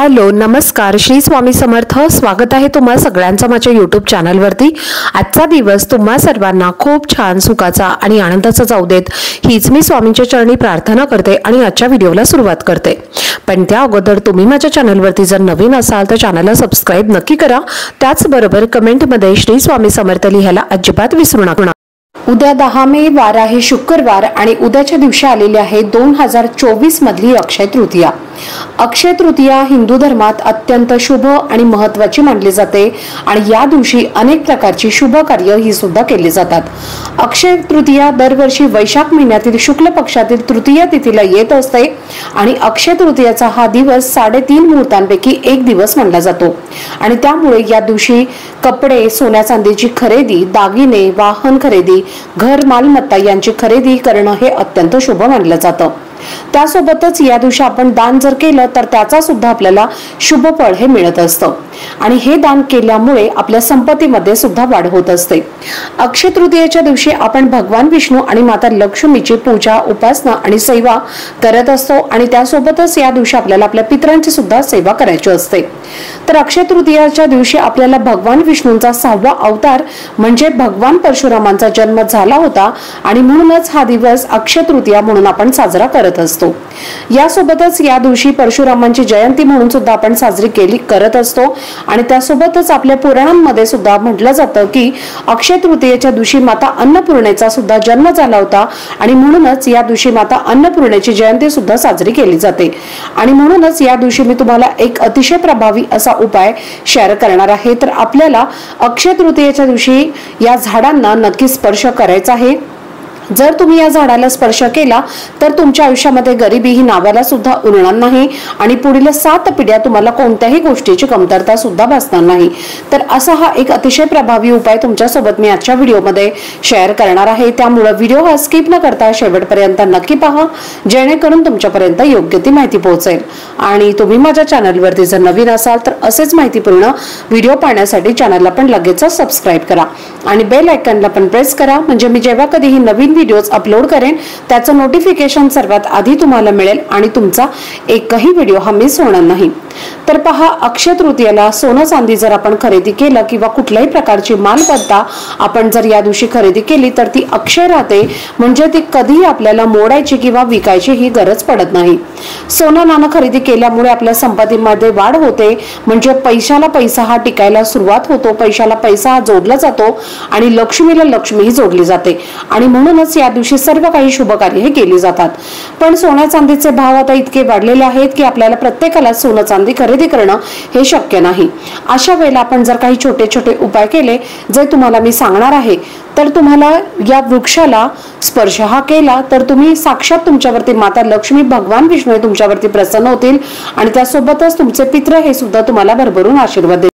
Hello नमस्कार श्री स्वामी समर्थ। स्वागत आहे तुम्हा सगळ्यांचं माझ्या YouTube चॅनलवरती। आजचा दिवस तुम्हा सर्वांना खूप छान सुखाचा आणि आनंदाचा जाऊ देत हीच मी स्वामींच्या चरणी प्रार्थना करते आणि आजच्या व्हिडिओला सुरुवात करते। पण त्या अगोदर तुम्ही माझ्या चॅनलवरती जर नवीन असाल तर चॅनलला सबस्क्राइब नक्की करा। त्याचबरोबर कमेंटमध्ये श्री स्वामी समर्थ लिहायला अजिबात विसरू नका। उद्या 10 मे वार आहे शुक्रवार आणि उद्याच्या दिवशी आलेली आहे 2024 मधली अक्षय तृतीया। अक्षय तृतीया हिंदू धर्मात अत्यंत शुभ आणि महत्त्वाची मानली जाते आणि या दिवशी अनेक प्रकारची शुभ कार्य ही सुद्धा केली जातात। अक्षय तृतीया दरवर्षी वैशाख महिन्यातील शुक्ल पक्षातील तृतीया तिथीला येत असते आणि अक्षय तृतीयाचा हा दिवस 3.5 मुहूर्तांपैकी एक दिवस मानला जातो आणि त्यामुळे या दिवशी कपडे, सोन्या चांदीची खरेदी, दागिने, वाहन खरेदी, घर मालमत्ता यांची खरेदी करणं हे अत्यंत शुभ मानलं जातं। त्यासोबतच या दिवशी आपण दान जर केलं तर त्याचा सुद्धा आपल्याला शुभ फळ हे मिळत असतं आणि हे दान केल्यामुळे आपल्या संपत्तीमध्ये सुद्धा वाढ होत असते। अक्षय तृतीयेच्या दिवशी आपण भगवान विष्णू आणि माता लक्ष्मीची पूजा, उपासना आणि सेवा करत असतो आणि त्यासोबतच या दिवशी आपल्याला आपल्या पितरांची सुद्धा सेवा करायची असते। तर अक्षय तृतीयेच्या दिवशी आपल्याला भगवान विष्णूंचा 6वा अवतार म्हणजे भगवान परशुरामांचा जन्म झाला होता आणि म्हणूनच हा दिवस अक्षय तृतीया म्हणून आपण साजरा करत असतो। यासोबतच या दिवशी परशुरामांची जयंती म्हणून सुद्धा आपण साजरी करत असतो आणि त्यासोबतच आपल्या पुराणांमध्ये सुद्धा म्हटलं जातं की अक्षय तृतीयेच्या दिवशी माता अन्नपूर्णेचा सुद्धा जन्म झाला होता आणि म्हणूनच या दिवशी माता अन्नपूर्णेची जयंती सुद्धा साजरी केली जाते आणि म्हणूनच या दिवशी मी तुम्हाला एक अतिशय प्रभावी असा उपाय शेअर करणार आहे। तर आपल्याला अक्षय तृतीयेच्या दिवशी या झाडांना नक्की स्पर्श करायचा आहे। जर तुम्ही या झाडाला स्पर्श केला तर तुमच्या आयुष्यामध्ये गरिबी ही नावाला सुद्धा उरणार नाही आणि पुढील 7 पिढ्या तुम्हाला कोणत्याही गोष्टीची कमतरता सुद्धा भासणार नाही। तर असा हा एक अतिशय प्रभावी उपाय तुमच्या सोबत मी आजच्या व्हिडिओमध्ये शेअर करणार आहे। त्यामुळे व्हिडिओ हा स्किप न करता शेवटपर्यंत नक्की पहा जेणेकरून तुमच्यापर्यंत योग्य ती माहिती पोहोचेल आणि तुम्ही माझ्या चॅनलवरती जर नवीन असाल तर असेच माहितीपूर्ण व्हिडिओ पाहण्यासाठी चॅनलला पण लगेच सबस्क्राइब करा आणि बेल आयकॉनला पण प्रेस करा म्हणजे मी जेव्हा कधीही नवीन व्हिडिओज अपलोड करेन त्याचं नोटिफिकेशन सर्वात आधी तुम्हाला मिळेल आणि तुमचा एकही व्हिडिओ हा मिस होणार नाही। तर पहा, अक्षय तृतीयेला सोनं चांदी जर आपण खरेदी केलं किंवा कुठल्याही प्रकारची मालमत्ता आपण जर या दिवशी खरेदी केली तर ती अक्षय राहते म्हणजे ती कधीही आपल्याला मोडायची किंवा विकायची ही गरज पडत नाही। सोनं नाणं खरेदी केल्यामुळे आपल्या संपत्तीमध्ये वाढ होते म्हणजे पैशाला पैसा हा टिकायला सुरुवात होतो, पैशाला पैसा हा जोडला जातो आणि लक्ष्मीला लक्ष्मी ही जोडली जाते आणि म्हणूनच या दिवशी सर्व काही शुभ कार्य हे केली जातात। पण सोन्या चांदीचे भाव आता इतके वाढलेले आहेत की आपल्याला प्रत्येकाला सोनं चांदी खरेदी करणं हे शक्य नाही। अशा वेळेला आपण जर काही छोटे छोटे उपाय केले जे तुम्हाला मी सांगणार आहे तर तुम्हाला या वृक्षाला स्पर्श हा केला तर तुम्ही साक्षात तुमच्यावरती माता लक्ष्मी, भगवान विष्णू तुमच्यावरती प्रसन्न होतील आणि त्यासोबतच तुमचे पित्र हे सुद्धा तुम्हाला भरभरून आशीर्वाद देतील।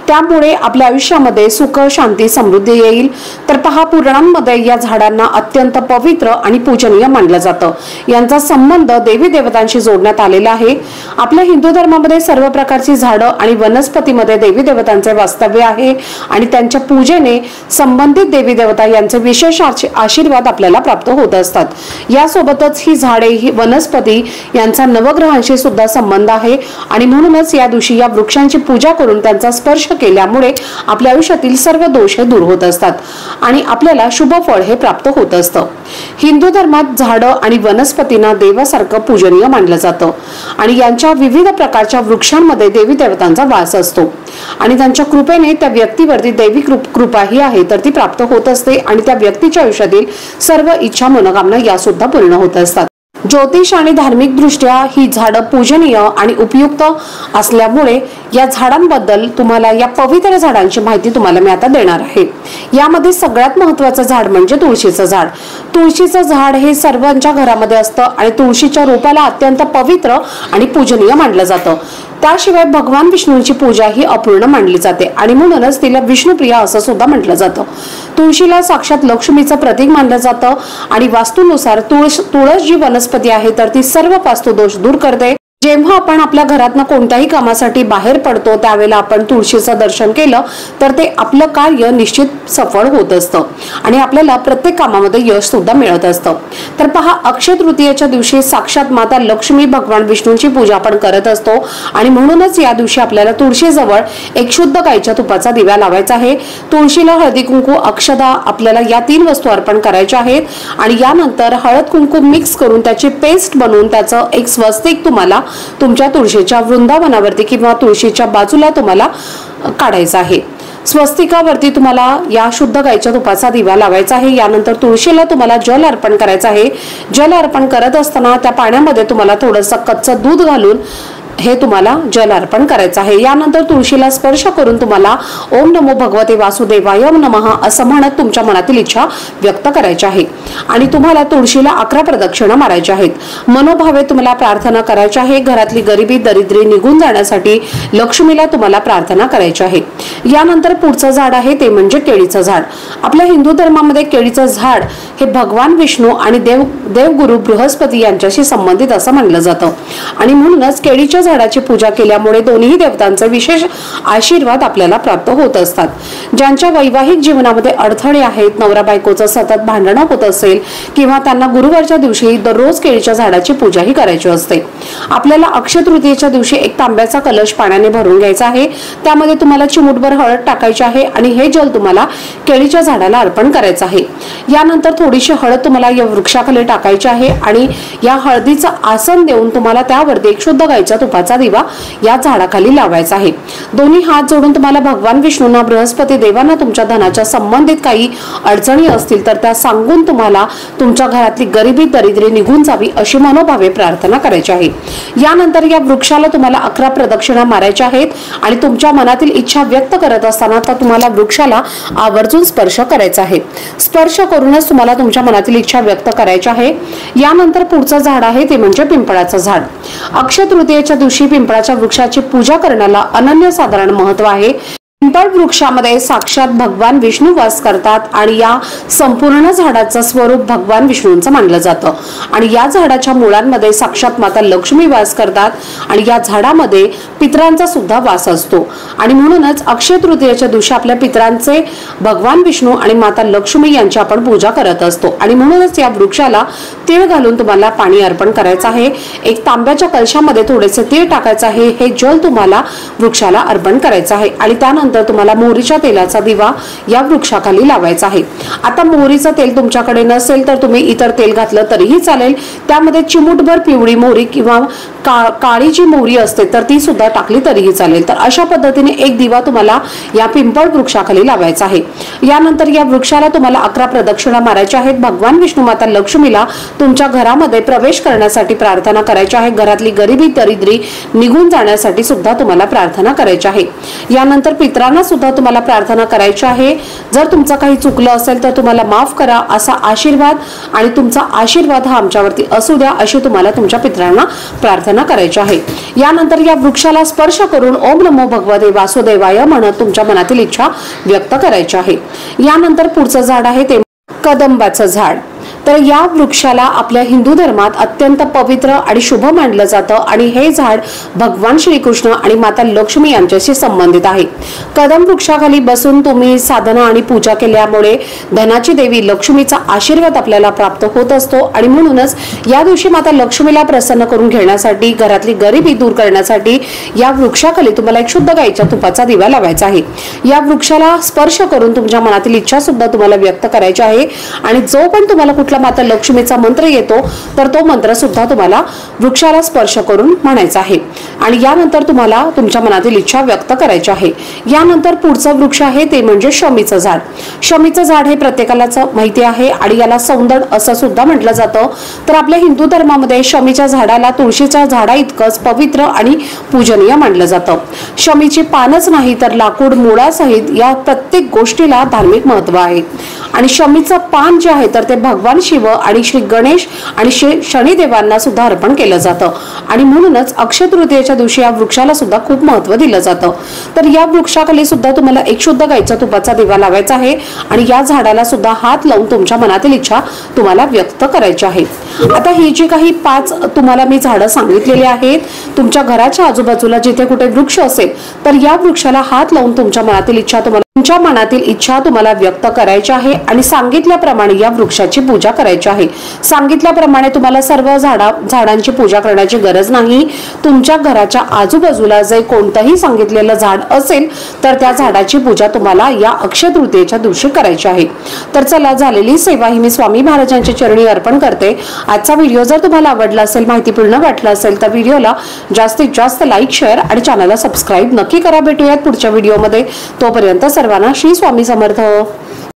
त्यामुळे आपल्या आयुष्यामध्ये सुख, शांती, समृद्धी येईल। तर पहा, पुराणांमध्ये या झाडांना अत्यंत पवित्र आणि पूजनीय मानलं जातं। यांचा संबंध देवी देवतांशी जोडण्यात आलेला आहे। आपल्या हिंदू धर्मामध्ये सर्व प्रकारची झाडं आणि वनस्पतीमध्ये देवी देवतांचे वास्तव्य आहे आणि त्यांच्या पूजेने संबंधित देवी देवता यांचे विशेष आशीर्वाद आपल्याला प्राप्त होत असतात। यासोबतच ही झाडे, ही वनस्पती यांचा नवग्रहांशी सुद्धा संबंध आहे आणि म्हणूनच या दिवशी या वृक्षांची पूजा करून त्यांचा स्पर्श केल्यामुळे आपल्या आयुष्यातील सर्व दोष हे दूर होत असतात आणि आपल्याला शुभ फळ हे प्राप्त होत असतं। हिंदू धर्मात झाडं आणि वनस्पतींना देवासारखं पूजनीय मानलं जातं आणि यांच्या विविध प्रकारच्या वृक्षांमध्ये देवी देवतांचा वास असतो आणि त्यांच्या कृपेने त्या व्यक्तीवरती दैवी कृपा ही आहे तर ती प्राप्त होत असते आणि त्या व्यक्तीच्या आयुष्यातील सर्व इच्छा, मनोकामना या सुद्धा पूर्ण होत असतात। ज्योतिष आणि धार्मिक दृष्ट्या ही झाडं पूजनीय आणि उपयुक्त असल्यामुळे या झाडांबद्दल तुम्हाला या पवित्र झाडांची माहिती तुम्हाला मी आता देणार आहे। यामध्ये सगळ्यात महत्त्वाचं झाड म्हणजे तुळशीचं झाड। तुळशीचं झाड हे सर्वांच्या घरामध्ये असतं आणि तुळशीच्या रोपाला अत्यंत पवित्र आणि पूजनीय मानलं जातं। त्याशिवाय भगवान विष्णूंची पूजा ही अपूर्ण मानली जाते आणि म्हणूनच तिला विष्णुप्रिया असं सुद्धा म्हटलं जातं। तुळशीला साक्षात लक्ष्मीचं प्रतीक मानलं जातं आणि वास्तुनुसार तुळस जी वनस्पती आहे तर ती सर्व वास्तुदोष दूर करते जेव्हा आपण आपल्या घरातनं कोणत्याही कामासाठी बाहेर पडतो त्यावेळेला आपण तुळशीचं दर्शन केलं तर ते आपलं कार्य निश्चित सफळ होत असतं आणि आपल्याला प्रत्येक कामामध्ये यश सुद्धा मिळत असतं। तर पहा, अक्षय तृतीयेच्या दिवशी साक्षात माता लक्ष्मी भगवान विष्णूंची पूजा आपण करत असतो आणि म्हणूनच या दिवशी आपल्याला तुळशीजवळ एक शुद्ध गाईच्या तुपाचा दिवा लावायचा आहे। तुळशीला हळदी कुंकू अक्षदा आपल्याला या 3 वस्तू अर्पण करायच्या आहेत आणि यानंतर हळद कुंकू मिक्स करून त्याची पेस्ट बनवून त्याचं एक स्वस्तिक तुम्हाला तुमच्या तुळशीच्या वृंदावनावरती किंवा तुळशीच्या बाजूला तुम्हाला काढायचं आहे। स्वस्तिकावरती तुम्हाला या शुद्ध गाईच्या तुपाचा दिवा लावायचा आहे। यानंतर तुळशीला तुम्हाला जल अर्पण करायचं आहे। जल अर्पण करत असताना त्या पाण्यामध्ये तुम्हाला थोडंसं कच्चं दूध घालून हे तुम्हाला जल अर्पण करायचं आहे। यानंतर तुळशीला स्पर्श करून तुम्हाला ओम नमो भगवते वासुदेवाय नमः असं म्हणत तुमच्या मनातील इच्छा व्यक्त करायची आहे आणि तुम्हाला तुळशीला 11 प्रदक्षिणा मारायच्या आहेत। मनोभावे तुम्हाला प्रार्थना करायची आहे। घरातली गरिबी दरिद्री निघून जाण्यासाठी लक्ष्मीला तुम्हाला प्रार्थना करायची आहे। यानंतर पुढचं झाड आहे ते म्हणजे केळीचं झाड। आपल्या हिंदू धर्मामध्ये केळीचं झाड हे भगवान विष्णू आणि देवगुरु बृहस्पती यांच्याशी संबंधित असं मानलं जातं आणि म्हणूनच केळीच्या झाडाची पूजा केल्यामुळे दोन्ही देवतांचे विशेष आशीर्वाद आपल्याला प्राप्त होत असतात। ज्यांच्या वैवाहिक जीवनामध्ये अडथळे आहेत, नवरा बायकोचं सतत भांडणं होत असेल किंवा त्यांना गुरुवारच्या दिवशी दररोज केळीच्या झाडाची पूजाही करायची असते। आपल्याला अक्षय तृतीयेच्या दिवशी एक तांब्याचा कलश पाण्याने भरून घ्यायचा आहे। त्यामध्ये तुम्हाला चिमूटभर हळद टाकायची आहे आणि हे जल तुम्हाला केळीच्या झाडाला अर्पण करायचं आहे। यानंतर थोडीशी हळद तुम्हाला या वृक्षाखाली टाकायची आहे आणि या हळदीचं आसन देऊन तुम्हाला त्यावरती एक शुद्ध गाईच्या तुपाचा दिवा या झाडाखाली लावायचा आहे। दोन्ही हात जोडून तुम्हाला भगवान विष्णूंना बृहस्पती देवांना तुमच्या धनाच्या संबंधित काही अडचणी असतील तर त्या सांगून तुम्हाला तुमच्या घरातली गरिबी दरिद्री निघून जावी अशी मनोभावे प्रार्थना करायची आहे। यानंतर या वृक्षाला तुम्हाला 11 प्रदक्षिणा मारायच्या आहेत आणि तुमच्या मनातील इच्छा व्यक्त करत असताना तर तुम्हाला वृक्षाला आवर्जून स्पर्श करायचा आहे। स्पर्श करूनच तुम्हाला तुमच्या मनातील इच्छा व्यक्त करायची आहे। यानंतर पुढचं झाड आहे ते म्हणजे पिंपळाचं झाड। अक्षय तृतीयेच्या दिवशी पिंपळाच्या वृक्षाची पूजा करण्याला अनन्यसाधारण महत्त्व आहे। पिंपळ वृक्षामध्ये साक्षात भगवान विष्णू वास करतात आणि या संपूर्ण झाडाचं स्वरूप भगवान विष्णूंचं मानलं जातं आणि या झाडाच्या मुळांमध्ये साक्षात माता लक्ष्मी वास करतात आणि या झाडामध्ये पितरांचा सुद्धा वास असतो आणि म्हणूनच अक्षय तृतीयेच्या दिवशी आपल्या पितरांचे भगवान विष्णू आणि माता लक्ष्मी यांची आपण पूजा करत असतो आणि म्हणूनच या वृक्षाला तीळ घालून तुम्हाला पाणी अर्पण करायचं आहे। एक तांब्याच्या कलशामध्ये थोडेसे तीळ टाकायचं आहे। हे जल तुम्हाला वृक्षाला अर्पण करायचं आहे आणि त्यानंतर तुम्हाला मोहरीच्या तेलाचा दिवा या वृक्षाखाली लावायचा आहे। आता मोहरीचं तेल तुमच्याकडे नसेल तर तुम्ही इतर तेल घातलं तरीही चालेल। त्यामध्ये चिमूटभर पिवळी मोहरी किंवा काळी जी मोहरी असते तर ती सुद्धा टाकली तरीही चालेल। तर अशा पद्धतीने एक दिवा तुम्हाला या पिंपळ वृक्षाखाली लावायचा आहे। यानंतर या वृक्षाला तुम्हाला 11 प्रदक्षिणा मारायच्या आहेत। भगवान विष्णू माता लक्ष्मीला तुमच्या घरामध्ये प्रवेश करण्यासाठी प्रार्थना करायची आहे। घरातली गरिबी दरिद्री निघून जाण्यासाठी सुद्धा तुम्हाला प्रार्थना करायची आहे। यानंतर पितरांना सुद्धा तुम्हाला प्रार्थना करायची आहे। जर तुमचं काही चुकलं असेल तर तुम्हाला माफ करा असा आशीर्वाद आणि तुमचा आशीर्वाद हा आमच्यावरती असू द्या अशी तुम्हाला तुमच्या पितरांना प्रार्थना करायची आहे। यानंतर या वृक्षाला स्पर्श करून ओम नमो भगवते वासुदेवाय म्हणत तुमच्या मनातील इच्छा व्यक्त करायची आहे। यानंतर पुढचं झाड आहे ते कदंबाचं झाड। तर या वृक्षाला आपल्या हिंदू धर्मात अत्यंत पवित्र आणि शुभ मानलं जातं आणि हे झाड भगवान श्रीकृष्ण आणि माता लक्ष्मी यांच्याशी संबंधित आहे। कदम वृक्षाखाली बसून तुम्ही साधना आणि पूजा केल्यामुळे धनाची देवी लक्ष्मीचा आशीर्वाद आपल्याला प्राप्त होत असतो आणि म्हणूनच या दिवशी माता लक्ष्मीला प्रसन्न करून घेण्यासाठी घरातली गरिबी दूर करण्यासाठी या वृक्षाखाली तुम्हाला एक शुद्ध गाईच्या तुपाचा दिवा लावायचा आहे। या वृक्षाला स्पर्श करून तुमच्या मनातील इच्छा सुद्धा तुम्हाला व्यक्त करायची आहे आणि जो पण तुम्हाला कुठला माता लक्ष्मीचा मंत्र येतो तर तो मंत्र सुद्धा तुम्हाला वृक्षाला स्पर्श करून म्हणायचा आहे आणि यानंतर तुम्हाला तुमच्या मनातील इच्छा व्यक्त करायची आहे। यानंतर पुढचं वृक्ष आहे ते म्हणजे शमीचं झाड। शमीचं झाड हे प्रत्येकालाच माहिती आहे आणि याला सौंदड असं सुद्धा म्हटलं जातं। तर आपल्या हिंदू धर्मामध्ये शमीच्या झाडाला तुळशीच्या झाडा इतकंच पवित्र आणि पूजनीय मानलं जातं। शमीची पानच नाही तर लाकूड मुळासहित या प्रत्येक गोष्टीला धार्मिक महत्त्व आहे आणि शमीचं पान जे आहे तर ते भगवान शिव आणि श्री गणेश आणि शनिदेवांना सुद्धा अर्पण केलं जातं आणि म्हणूनच अक्षय तृतीयेच्या दिवशी या वृक्षाला सुद्धा खूप महत्त्व दिलं जातं। तर या वृक्षाखाली सुद्धा तुम्हाला एक शुद्ध गाईच्या तुपाचा दिवा लावायचा आहे आणि या झाडाला सुद्धा हात लावून तुमच्या मनातील इच्छा तुम्हाला व्यक्त करायची आहे। आता ही जी काही 5 तुम्हाला मी झाडं सांगितलेली आहेत, तुमच्या घराच्या आजूबाजूला जिथे कुठे वृक्ष असेल तर या वृक्षाला हात लावून तुमच्या मनातील इच्छा तुम्हाला व्यक्त करायची आहे आणि सांगितल्याप्रमाणे या वृक्षाची पूजा करायची आहे। सांगितल्याप्रमाणे तुम्हाला सर्व झाडांची पूजा करण्याची गरज नाही। तुमच्या घराच्या आजूबाजूला जे कोणतंही सांगितलेलं झाड असेल तर त्या झाडाची पूजा तुम्हाला या अक्षय तृतीयेच्या दिवशी करायची आहे। तर चला, झालेली सेवा ही मी स्वामी महाराजांच्या चरणी अर्पण करते। आजचा व्हिडिओ जर तुम्हाला आवडला असेल, माहितीपूर्ण वाटला असेल तर व्हिडिओला जास्तीत जास्त लाईक, शेअर आणि चॅनलला सबस्क्राईब नक्की करा। भेटूयात पुढच्या व्हिडिओमध्ये। तोपर्यंत सर्वांना श्री स्वामी समर्थ।